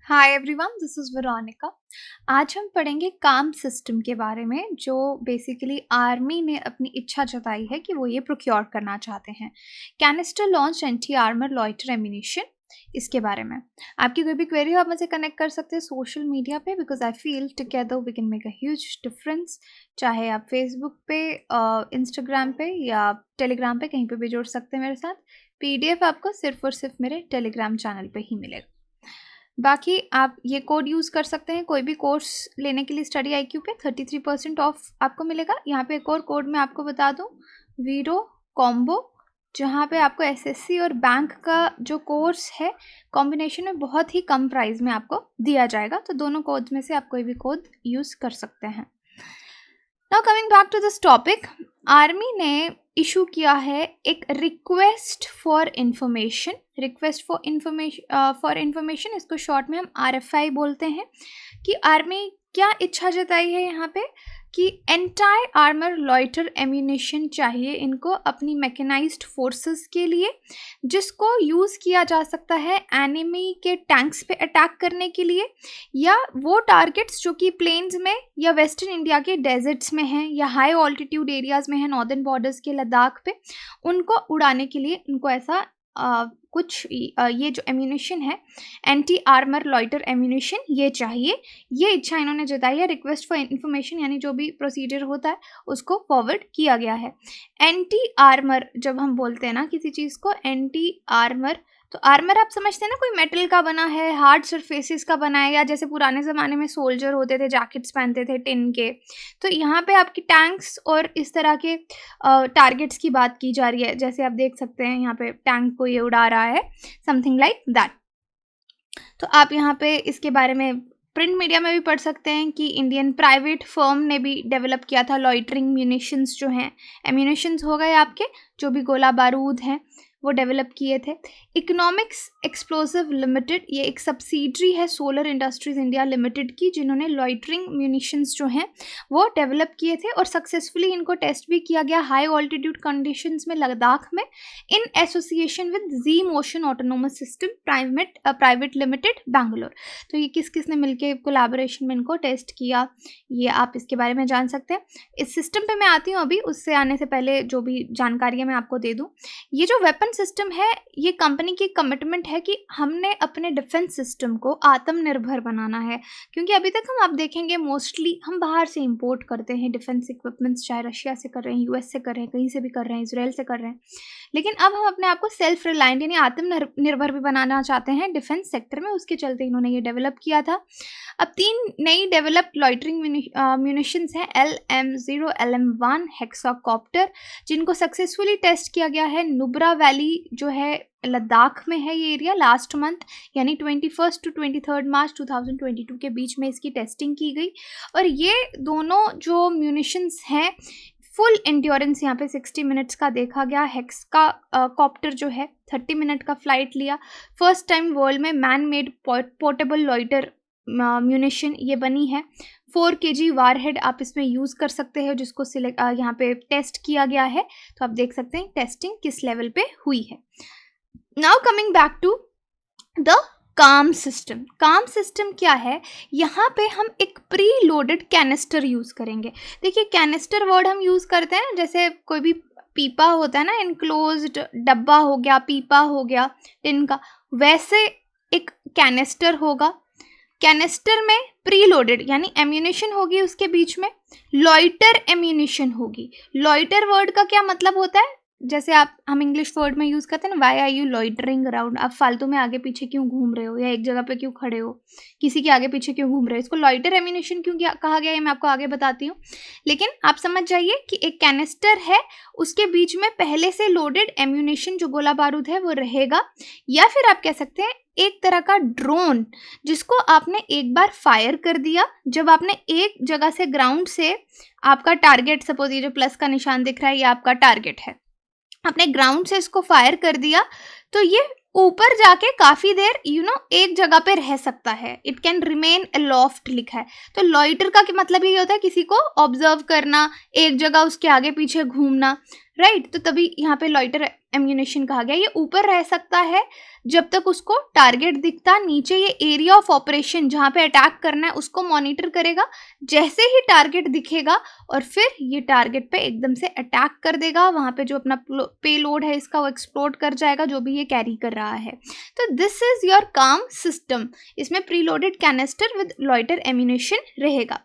Hi everyone, this is Veronica. आज हम पढ़ेंगे काम सिस्टम के बारे में, जो बेसिकली आर्मी ने अपनी इच्छा जताई है कि वो ये प्रोक्योर करना चाहते हैं। Canister launch anti armour loiter ammunition, इसके बारे में आपकी कोई भी क्वेरी हो आप मुझसे कनेक्ट कर सकते हैं सोशल मीडिया पे, because I feel together we can make a huge difference. चाहे आप फेसबुक पे, इंस्टाग्राम पे या टेलीग्राम पे, कहीं पे भी जुड़ सकते हैं मेरे साथ। पीडीएफ आपको सिर्फ और सिर्फ मेरे टेलीग्राम चैनल पे ही मिलेगा। बाकी आप ये कोड यूज़ कर सकते हैं कोई भी कोर्स लेने के लिए। स्टडी IQ पे 33% ऑफ आपको मिलेगा। यहाँ पे एक और कोड मैं आपको बता दूँ, वीरो कॉम्बो, जहाँ पे आपको SSC और बैंक का जो कोर्स है कॉम्बिनेशन में बहुत ही कम प्राइस में आपको दिया जाएगा। तो दोनों कोड्स में से आप कोई भी कोड यूज़ कर सकते हैं। Now coming back to this topic, army ने इशू किया है एक रिक्वेस्ट फॉर इंफॉर्मेशन। इसको शॉर्ट में हम RFI बोलते हैं। कि आर्मी क्या इच्छा जताई है यहाँ पे कि एंटी आर्मर लॉइटर एम्यूनिशन चाहिए इनको अपनी मैकेनाइज्ड फोर्सेस के लिए, जिसको यूज़ किया जा सकता है एनिमी के टैंक्स पे अटैक करने के लिए, या वो टारगेट्स जो कि प्लेन्स में या वेस्टर्न इंडिया के डेजर्ट्स में हैं या हाई ऑल्टीट्यूड एरियाज़ में हैं, नॉर्दर्न बॉर्डर्स के लद्दाख पे, उनको उड़ाने के लिए उनको ऐसा ये जो एम्यूनिशन है एंटी आर्मर लॉइटर एम्यूनिशन ये चाहिए। ये इच्छा इन्होंने जताई है। रिक्वेस्ट फॉर इन्फॉर्मेशन यानी जो भी प्रोसीजर होता है उसको फॉरवर्ड किया गया है। एंटी आर्मर, जब हम बोलते हैं ना किसी चीज़ को एंटी आर्मर, तो आर्मर आप समझते हैं ना, कोई मेटल का बना है, हार्ड सरफेसेस का बना है, या जैसे पुराने ज़माने में सोल्जर होते थे जैकेट्स पहनते थे टिन के। तो यहाँ पे आपकी टैंक्स और इस तरह के टारगेट्स की बात की जा रही है। जैसे आप देख सकते हैं यहाँ पे टैंक को ये उड़ा रहा है, समथिंग लाइक दैट। तो आप यहाँ पे इसके बारे में प्रिंट मीडिया में भी पढ़ सकते हैं कि इंडियन प्राइवेट फर्म ने भी डेवलप किया था लॉइटरिंग म्यूनिशंस जो हैं, एम्यूनिशंस हो गए आपके, जो भी गोला बारूद हैं वो डेवलप किए थे। इकोनॉमिक्स एक्सप्लोसिव लिमिटेड, ये एक सब्सिडरी है सोलर इंडस्ट्रीज इंडिया लिमिटेड की, जिन्होंने लॉइटरिंग म्यूनिशंस जो हैं वो डेवलप किए थे और सक्सेसफुली इनको टेस्ट भी किया गया हाई ऑल्टीट्यूड कंडीशंस में लद्दाख में, in association with G motion autonomous system private limited Bangalore. तो ये किस किस ने मिलकर कोलैबोरेशन में इनको टेस्ट किया, ये आप इसके बारे में जान सकते हैं। इस सिस्टम पे मैं आती हूँ अभी, उससे आने से पहले जो भी जानकारी है मैं आपको दे दूँ। ये जो वेपन सिस्टम है, ये कंपनी की कमिटमेंट है कि हमने अपने डिफेंस सिस्टम को आत्मनिर्भर बनाना है। क्योंकि अभी तक हम आप देखेंगे मोस्टली हम बाहर से इंपोर्ट करते हैं डिफेंस इक्विपमेंट्स, चाहे रशिया से कर रहे हैं, US से कर रहे हैं, कहीं से भी कर रहे हैं, इसराइल से कर रहे हैं। लेकिन अब हम अपने आप को सेल्फ रिलायंट यानी आत्मनिर्भर भी बनाना चाहते हैं डिफेंस सेक्टर में। उसके चलते इन्होंने ये डेवलप किया था। अब 3 नई डेवलप्ड लॉइटरिंग म्यूनिशंस हैं, LM0, LM1 हेक्साकॉप्टर, जिनको सक्सेसफुली टेस्ट किया गया है नुब्रा वैली जो है लद्दाख में है ये एरिया। लास्ट मंथ यानी 21 to 23 मार्च 2022 के बीच में इसकी टेस्टिंग की गई। और ये दोनों जो म्यूनिशंस हैं, फुल एंड्योरेंस यहाँ पे 60 मिनट्स का देखा गया। हेक्स का कॉप्टर जो है 30 मिनट का फ्लाइट लिया। फर्स्ट टाइम वर्ल्ड में man made portable loiter munition ये बनी है। 4 kg वारहेड आप इसमें यूज़ कर सकते हैं, जिसको यहाँ पे टेस्ट किया गया है। तो आप देख सकते हैं टेस्टिंग किस लेवल पे हुई है। Now coming back to the CAM system. CAM system क्या है, यहाँ पे हम एक प्री लोडेड कैनिस्टर यूज़ करेंगे। देखिए कैनिस्टर वर्ड हम यूज़ करते हैं जैसे कोई भी पीपा होता है ना, इनक्लोज्ड डब्बा हो गया, पीपा हो गया टिन का, वैसे एक कैनिस्टर होगा। कैनिस्टर में प्री लोडेड यानी एम्यूनिशन होगी, उसके बीच में लॉइटर एम्यूनिशन होगी। लॉइटर वर्ड का क्या मतलब होता है, जैसे हम इंग्लिश वर्ड में यूज़ करते हैं ना, why are you loitering around, आप फालतू में आगे पीछे क्यों घूम रहे हो, या एक जगह पे क्यों खड़े हो, किसी के आगे पीछे क्यों घूम रहे हो। इसको लॉइटर एम्यूनिशन क्यों कहा गया है मैं आपको आगे बताती हूँ। लेकिन आप समझ जाइए कि एक कैनिस्टर है, उसके बीच में पहले से लोडेड एम्यूनिशन जो गोला बारूद है वो रहेगा, या फिर आप कह सकते हैं एक तरह का ड्रोन, जिसको आपने एक बार फायर कर दिया। जब आपने एक जगह से ग्राउंड से आपका टारगेट, सपोज ये जो प्लस का निशान दिख रहा है ये आपका टारगेट है, आपने ग्राउंड से इसको फायर कर दिया, तो ये ऊपर जाके काफी देर एक जगह पे रह सकता है। इट कैन रिमेन अलोफ्ट लिखा है। तो लॉइटर का मतलब ये होता है किसी को ऑब्जर्व करना, एक जगह उसके आगे पीछे घूमना, राइट। तो तभी यहाँ पे लॉइटर एम्यूनेशन कहा गया। ये ऊपर रह सकता है जब तक उसको टारगेट दिखता, नीचे ये एरिया ऑफ ऑपरेशन जहाँ पे अटैक करना है उसको मॉनिटर करेगा। जैसे ही टारगेट दिखेगा और फिर ये टारगेट पे एकदम से अटैक कर देगा, वहाँ पे जो अपना पेलोड है इसका वो एक्सप्लोड कर जाएगा, जो भी ये कैरी कर रहा है। तो दिस इज योर काम सिस्टम। इसमें preloaded canister with loiter ammunition रहेगा।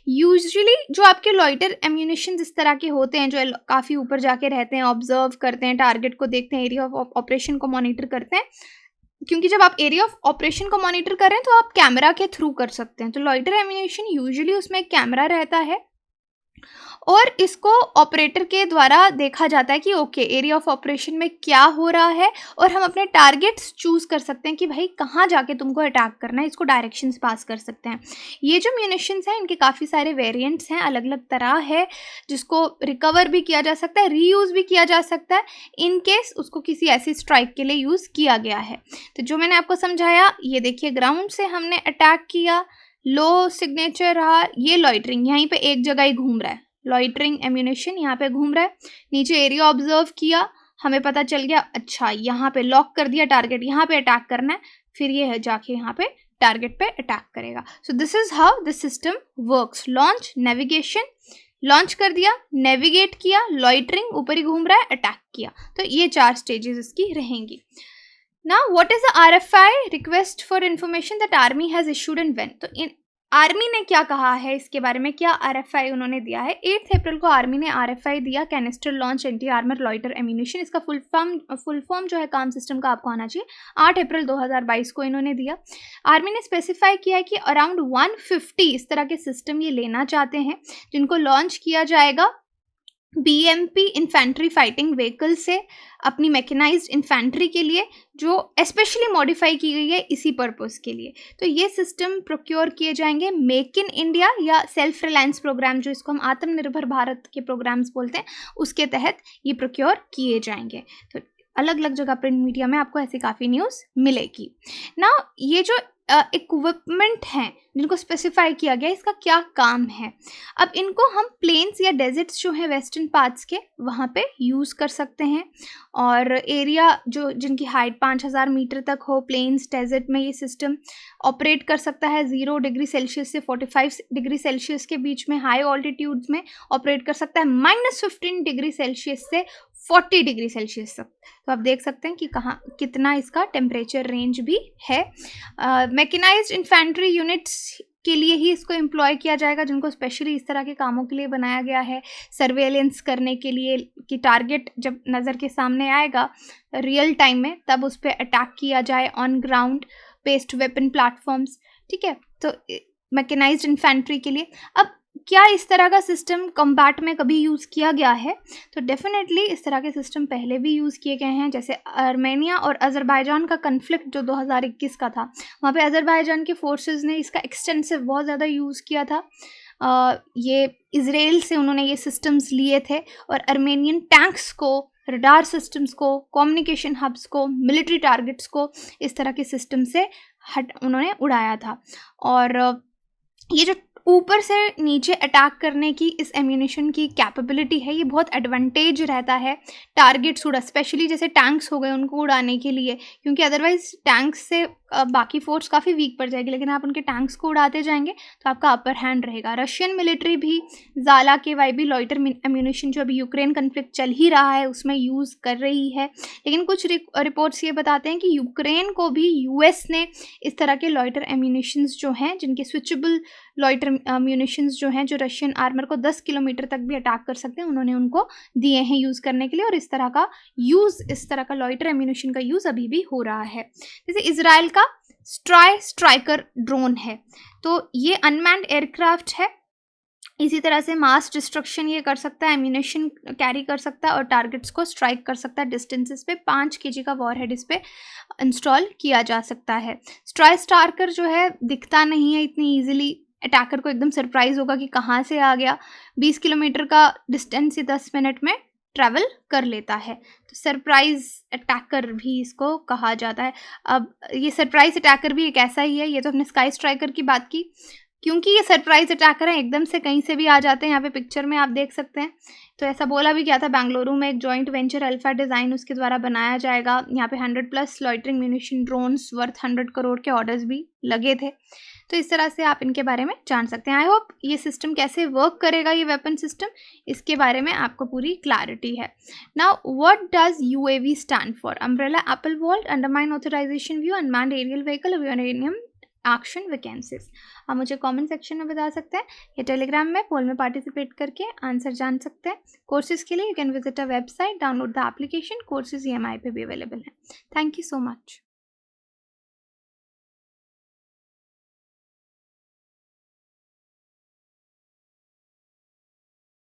यूजुअली जो आपके लॉइटर एम्यूनेशन इस तरह के होते हैं जो काफ़ी ऊपर जाके रहते हैं, ऑब्जर्व करते हैं, टारगेट को देखते हैं, एरिया ऑफ ऑपरेशन को मॉनिटर करते हैं। क्योंकि जब आप एरिया ऑफ ऑपरेशन को मॉनिटर कर रहे हैं तो आप कैमरा के थ्रू कर सकते हैं। तो लॉइटर एम्यूनेशन यूजुअली उसमें एक कैमरा रहता है और इसको ऑपरेटर के द्वारा देखा जाता है कि ओके एरिया ऑफ ऑपरेशन में क्या हो रहा है, और हम अपने टारगेट्स चूज कर सकते हैं कि भाई कहाँ जाके तुमको अटैक करना है, इसको डायरेक्शंस पास कर सकते हैं। ये जो म्यूनिशंस हैं इनके काफ़ी सारे वेरिएंट्स हैं, अलग अलग तरह है, जिसको रिकवर भी किया जा सकता है, रीयूज़ भी किया जा सकता है इन केस उसको किसी ऐसी स्ट्राइक के लिए यूज़ किया गया है। तो जो मैंने आपको समझाया, ये देखिए ग्राउंड से हमने अटैक किया, लो सिग्नेचर रहा, ये लॉइटरिंग यहीं पे एक जगह ही घूम रहा है, लॉइटरिंग एम्यूनेशन यहाँ पे घूम रहा है, नीचे एरिया ऑब्जर्व किया, हमें पता चल गया अच्छा यहाँ पे लॉक कर दिया टारगेट, यहाँ पे अटैक करना है, फिर ये है जाके यहाँ पे टारगेट पे अटैक करेगा। So this is how this system works. Launch, navigation, launch कर दिया, नेविगेट किया, लॉइटरिंग ऊपर ही घूम रहा है, अटैक किया। तो ये 4 स्टेजेस इसकी रहेंगी। Now, what is the RFI request for information that Army has issued and when? तो इन आर्मी ने क्या कहा है इसके बारे में, क्या RFI उन्होंने दिया है? 8 अप्रैल को आर्मी ने RFI दिया, canister launch anti armour loiter ammunition. इसका फुल फॉर्म जो है काम सिस्टम का आपको आना चाहिए। 8 अप्रैल 2022 को इन्होंने दिया। आर्मी ने स्पेसिफाई किया है कि अराउंड 150 इस तरह के सिस्टम ये लेना चाहते हैं, जिनको लॉन्च किया जाएगा BMP इन्फेंट्री फाइटिंग व्हीकल से, अपनी मैकेनाइज्ड इन्फेंट्री के लिए, जो स्पेशली मॉडिफाई की गई है इसी पर्पस के लिए। तो ये सिस्टम प्रोक्योर किए जाएंगे मेक इन इंडिया या सेल्फ रिलायंस प्रोग्राम, जो इसको हम आत्मनिर्भर भारत के प्रोग्राम्स बोलते हैं, उसके तहत ये प्रोक्योर किए जाएंगे। तो अलग अलग जगह प्रिंट मीडिया में आपको ऐसी काफ़ी न्यूज़ मिलेगी ना। ये जो इक्विपमेंट हैं जिनको स्पेसिफाई किया गया, इसका क्या काम है? अब इनको हम प्लेन्स या डेजर्ट्स जो हैं वेस्टर्न पार्ट्स के, वहाँ पे यूज़ कर सकते हैं, और एरिया जो जिनकी हाइट 5000 मीटर तक हो, प्लेन्स डेजर्ट में ये सिस्टम ऑपरेट कर सकता है। 0 डिग्री सेल्सियस से 45 डिग्री सेल्सियस के बीच में हाई ऑल्टीट्यूड्स में ऑपरेट कर सकता है, -15 डिग्री सेल्सियस से 40 डिग्री सेल्सियस तक। तो आप देख सकते हैं कि कहाँ कितना इसका टेम्परेचर रेंज भी है। मैकेनाइज्ड इन्फेंट्री यूनिट्स के लिए ही इसको एम्प्लॉय किया जाएगा, जिनको स्पेशली इस तरह के कामों के लिए बनाया गया है, सर्वेलेंस करने के लिए कि टारगेट जब नज़र के सामने आएगा रियल टाइम में, तब उस पर अटैक किया जाए on ground based weapon platforms. ठीक है, तो मैकेनाइज्ड इन्फेंट्री के लिए। अब क्या इस तरह का सिस्टम कॉम्बैट में कभी यूज़ किया गया है? तो डेफिनेटली इस तरह के सिस्टम पहले भी यूज़ किए गए हैं। जैसे आर्मेनिया और अज़रबैजान का कन्फ्लिक्ट जो 2021 का था, वहाँ पे अज़रबैजान के फोर्सेस ने इसका एक्सटेंसिव बहुत ज़्यादा यूज़ किया था। ये इज़राइल से उन्होंने ये सिस्टम्स लिए थे, और आर्मेनियन टैंक्स को, रडार सिस्टम्स को, कम्युनिकेशन हब्स को, मिलिट्री टारगेट्स को इस तरह के सिस्टम से उन्होंने उड़ाया था। और ये जो ऊपर से नीचे अटैक करने की इस एम्यूनेशन की कैपेबिलिटी है, ये बहुत एडवांटेज रहता है टारगेट्स उड़ा, स्पेशली जैसे टैंक्स हो गए उनको उड़ाने के लिए, क्योंकि अदरवाइज टैंक्स से बाकी फोर्स काफ़ी वीक पड़ जाएगी, लेकिन आप उनके टैंक्स को उड़ाते जाएंगे तो आपका अपर हैंड रहेगा। रशियन मिलिट्री भी ज़ाला के वाईबी लॉइटर एम्यूनेशन जो अभी यूक्रेन कन्फ्लिक्ट चल ही रहा है उसमें यूज़ कर रही है, लेकिन कुछ रिपोर्ट्स ये बताते हैं कि यूक्रेन को भी यूएस ने इस तरह के लॉइटर एम्यूनेशंस जो हैं, जिनके स्विचेबल लॉइटर म्यूनिशंस जो हैं, जो रशियन आर्मर को 10 किलोमीटर तक भी अटैक कर सकते हैं, उन्होंने उनको दिए हैं यूज़ करने के लिए। और इस तरह का लॉइटर एम्यूनेशन का यूज़ अभी भी हो रहा है। जैसे इजराइल का स्ट्राइकर ड्रोन है, तो ये अनमैन्ड एयरक्राफ्ट है, इसी तरह से मास डिस्ट्रक्शन ये कर सकता है, एम्यूनेशन कैरी कर सकता है और टारगेट्स को स्ट्राइक कर सकता है डिस्टेंसेस पे। 5 kg का वॉरहेड इस पे इंस्टॉल किया जा सकता है। स्ट्राइकर जो है दिखता नहीं है इतनी ईजिली, अटैकर को एकदम सरप्राइज होगा कि कहाँ से आ गया। 20 किलोमीटर का डिस्टेंस 10 मिनट में ट्रैवल कर लेता है। तो सरप्राइज़ अटैकर भी इसको कहा जाता है। अब ये सरप्राइज़ अटैकर भी एक ऐसा ही है, ये तो हमने स्काई स्ट्राइकर की बात की, क्योंकि ये सरप्राइज़ अटैकर हैं, एकदम से कहीं से भी आ जाते हैं, यहाँ पे पिक्चर में आप देख सकते हैं। तो ऐसा बोला भी गया था, बेंगलुरु में एक जॉइंट वेंचर अल्फा डिज़ाइन उसके द्वारा बनाया जाएगा। यहाँ पे 100+ loitering munition drones worth 100 crore के ऑर्डर्स भी लगे थे। तो इस तरह से आप इनके बारे में जान सकते हैं। आई होप ये सिस्टम कैसे वर्क करेगा, ये वेपन सिस्टम, इसके बारे में आपको पूरी क्लैरिटी है। Now what does UAV stand for? Umbrella apple vault undermine authorisation view unmanned aerial vehicle uranium action vacancies. आप मुझे कमेंट सेक्शन में बता सकते हैं या टेलीग्राम में पोल में पार्टिसिपेट करके आंसर जान सकते हैं। कोर्सेज के लिए you can visit a website, download the application. Courses EMI पे भी अवेलेबल है। Thank you so much.